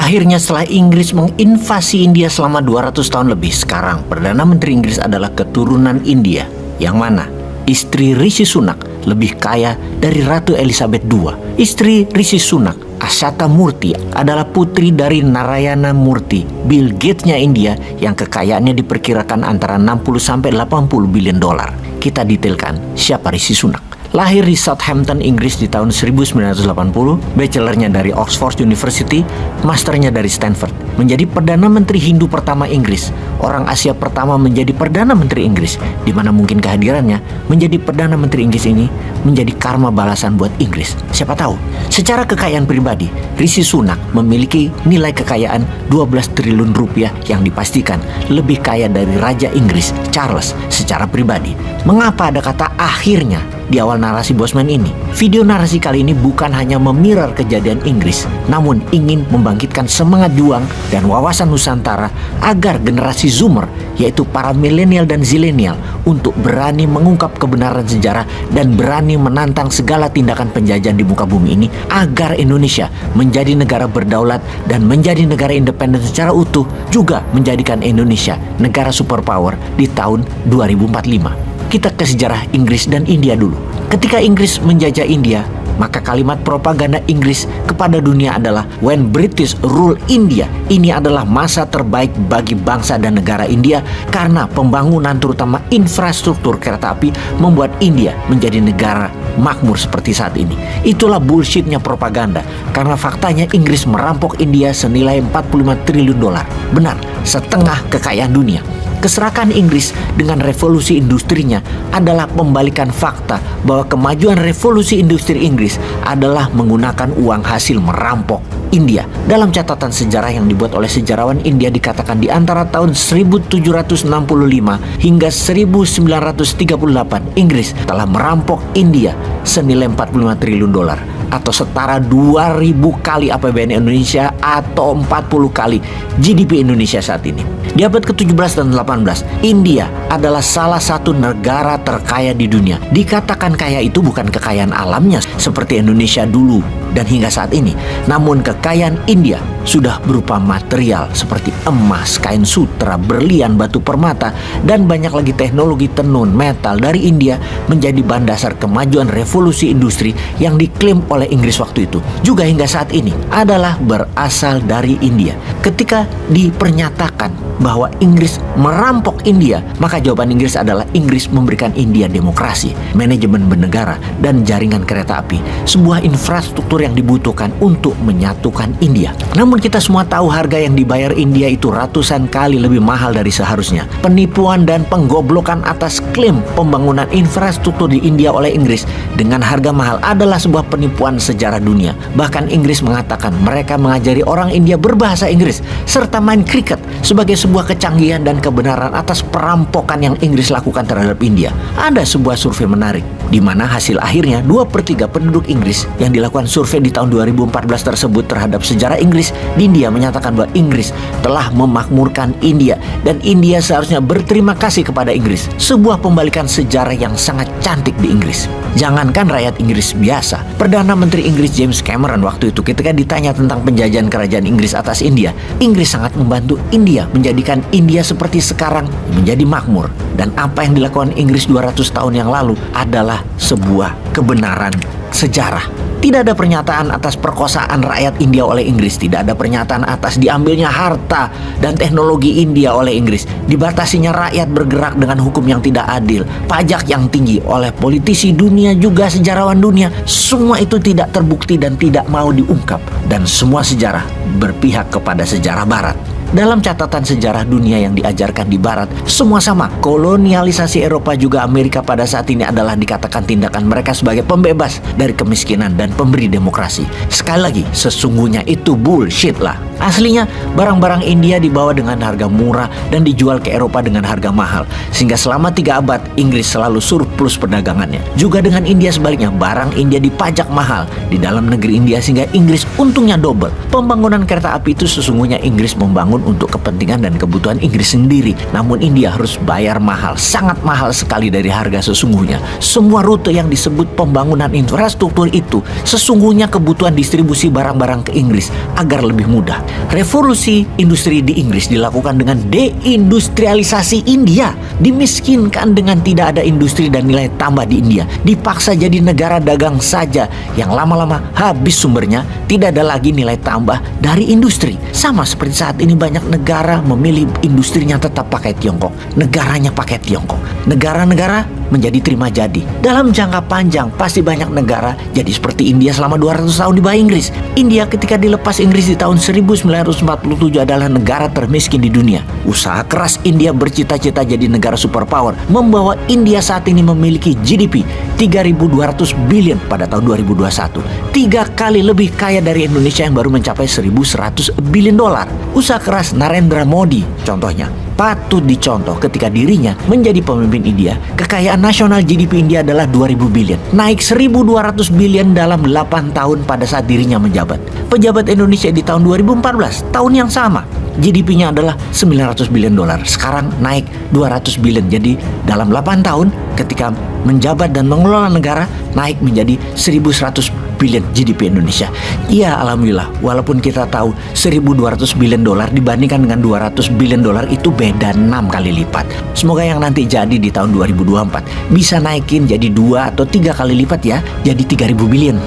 Akhirnya setelah Inggris menginvasi India selama 200 tahun lebih, sekarang Perdana Menteri Inggris adalah keturunan India. Yang mana istri Rishi Sunak lebih kaya dari Ratu Elizabeth II. Istri Rishi Sunak, Ashata Murthy, adalah putri dari Narayana Murthy, Bill Gates-nya India, yang kekayaannya diperkirakan antara 60-80 billion dolar. Kita detailkan siapa Rishi Sunak. Lahir di Southampton, Inggris di tahun 1980, bachelornya dari Oxford University, masternya dari Stanford. Menjadi Perdana Menteri Hindu pertama Inggris, orang Asia pertama menjadi Perdana Menteri Inggris, di mana mungkin kehadirannya menjadi Perdana Menteri Inggris ini menjadi karma balasan buat Inggris. Siapa tahu. Secara kekayaan pribadi, Rishi Sunak memiliki nilai kekayaan 12 triliun rupiah yang dipastikan lebih kaya dari Raja Inggris, Charles, secara pribadi. Mengapa ada kata akhirnya di awal narasi Bosman ini? Video narasi kali ini bukan hanya memirror kejadian Inggris, namun ingin membangkitkan semangat juang dan wawasan Nusantara agar generasi Zoomer, yaitu para milenial dan zilenial, untuk berani mengungkap kebenaran sejarah dan berani menantang segala tindakan penjajahan di muka bumi ini, agar Indonesia menjadi negara berdaulat dan menjadi negara independen secara utuh, juga menjadikan Indonesia negara superpower di tahun 2045. Kita ke sejarah Inggris dan India dulu. Ketika Inggris menjajah India, maka kalimat propaganda Inggris kepada dunia adalah "When British rule India". Ini adalah masa terbaik bagi bangsa dan negara India karena pembangunan terutama infrastruktur kereta api membuat India menjadi negara makmur seperti saat ini. Itulah bullshitnya propaganda, karena faktanya Inggris merampok India senilai 45 triliun dolar. Benar, setengah kekayaan dunia. Keserakan Inggris dengan revolusi industrinya adalah pembalikan fakta bahwa kemajuan revolusi industri Inggris adalah menggunakan uang hasil merampok India. Dalam catatan sejarah yang dibuat oleh sejarawan India dikatakan di antara tahun 1765 hingga 1938 Inggris telah merampok India senilai 45 triliun dolar atau setara 2000 kali APBN Indonesia atau 40 kali GDP Indonesia saat ini. Di abad ke-17 dan 18, India adalah salah satu negara terkaya di dunia. Dikatakan kaya itu bukan kekayaan alamnya seperti Indonesia dulu dan hingga saat ini, namun kekayaan India sudah berupa material seperti emas, kain sutra, berlian, batu permata, dan banyak lagi teknologi tenun, metal dari India menjadi bahan dasar kemajuan revolusi industri yang diklaim oleh Inggris waktu itu. Juga hingga saat ini adalah berasal dari India. Ketika dipernyatakan bahwa Inggris merampok India, maka jawaban Inggris adalah Inggris memberikan India demokrasi, manajemen bernegara, dan jaringan kereta api, sebuah infrastruktur yang dibutuhkan untuk menyatukan India. Namun kita semua tahu harga yang dibayar India itu ratusan kali lebih mahal dari seharusnya. Penipuan dan penggoblokan atas klaim pembangunan infrastruktur di India oleh Inggris dengan harga mahal adalah sebuah penipuan sejarah dunia. Bahkan Inggris mengatakan mereka mengajari orang India berbahasa Inggris serta main kriket sebagai sebuah kecanggihan dan kebenaran atas perampokan yang Inggris lakukan terhadap India. Ada sebuah survei menarik di mana hasil akhirnya 2/3 penduduk Inggris yang dilakukan survei di tahun 2014 tersebut terhadap sejarah Inggris di India menyatakan bahwa Inggris telah memakmurkan India dan India seharusnya berterima kasih kepada Inggris. Sebuah pembalikan sejarah yang sangat cantik di Inggris. Jangankan rakyat Inggris biasa, Perdana Menteri Inggris James Cameron waktu itu ketika ditanya tentang penjajahan kerajaan Inggris atas India, Inggris sangat membantu India menjadikan India seperti sekarang menjadi makmur. Dan apa yang dilakukan Inggris 200 tahun yang lalu adalah sebuah kebenaran sejarah. Tidak ada pernyataan atas perkosaan rakyat India oleh Inggris. Tidak ada pernyataan atas diambilnya harta dan teknologi India oleh Inggris. Dibatasinya rakyat bergerak dengan hukum yang tidak adil. Pajak yang tinggi oleh politisi dunia juga sejarawan dunia. Semua itu tidak terbukti dan tidak mau diungkap. Dan semua sejarah berpihak kepada sejarah Barat. Dalam catatan sejarah dunia yang diajarkan di Barat, semua sama. Kolonialisasi Eropa juga Amerika pada saat ini adalah dikatakan tindakan mereka sebagai pembebas dari kemiskinan dan pemberi demokrasi. Sekali lagi, sesungguhnya itu bullshit lah. Aslinya, barang-barang India dibawa dengan harga murah dan dijual ke Eropa dengan harga mahal. Sehingga selama 3 abad, Inggris selalu surplus perdagangannya. Juga dengan India sebaliknya, barang India dipajak mahal di dalam negeri India sehingga Inggris untungnya double. Pembangunan kereta api itu sesungguhnya Inggris membangun untuk kepentingan dan kebutuhan Inggris sendiri. Namun India harus bayar mahal, sangat mahal sekali dari harga sesungguhnya. Semua rute yang disebut pembangunan infrastruktur itu sesungguhnya kebutuhan distribusi barang-barang ke Inggris agar lebih mudah. Revolusi industri di Inggris dilakukan dengan deindustrialisasi India. Dimiskinkan dengan tidak ada industri dan nilai tambah di India. Dipaksa jadi negara dagang saja yang lama-lama habis sumbernya, tidak ada lagi nilai tambah dari industri. Sama seperti saat ini banyak negara memilih industrinya tetap pakai Tiongkok, negaranya pakai Tiongkok. Negara-negara menjadi terima jadi. Dalam jangka panjang pasti banyak negara jadi seperti India selama 200 tahun di bawah Inggris. India ketika dilepas Inggris di tahun 1947 adalah negara termiskin di dunia. Usaha keras India bercita-cita jadi negara superpower membawa India saat ini memiliki GDP 3.200 billion pada tahun 2021. 3 kali lebih kaya dari Indonesia yang baru mencapai 1.100 billion dolar. Usaha keras Narendra Modi contohnya patut dicontoh ketika dirinya menjadi pemimpin India. Kekayaan nasional GDP India adalah 2.000 billion. Naik 1.200 billion dalam 8 tahun pada saat dirinya menjabat. Pejabat Indonesia di tahun 2014, tahun yang sama, GDP-nya adalah 900 billion dolar. Sekarang naik 200 billion. Jadi dalam 8 tahun ketika menjabat dan mengelola negara naik menjadi 1.100 billion GDP Indonesia. Iya, alhamdulillah, walaupun kita tahu 1.200 billion dolar dibandingkan dengan 200 billion dolar itu beda 6 kali lipat. Semoga yang nanti jadi di tahun 2024 bisa naikin jadi 2 atau 3 kali lipat ya, jadi 3.000 billion.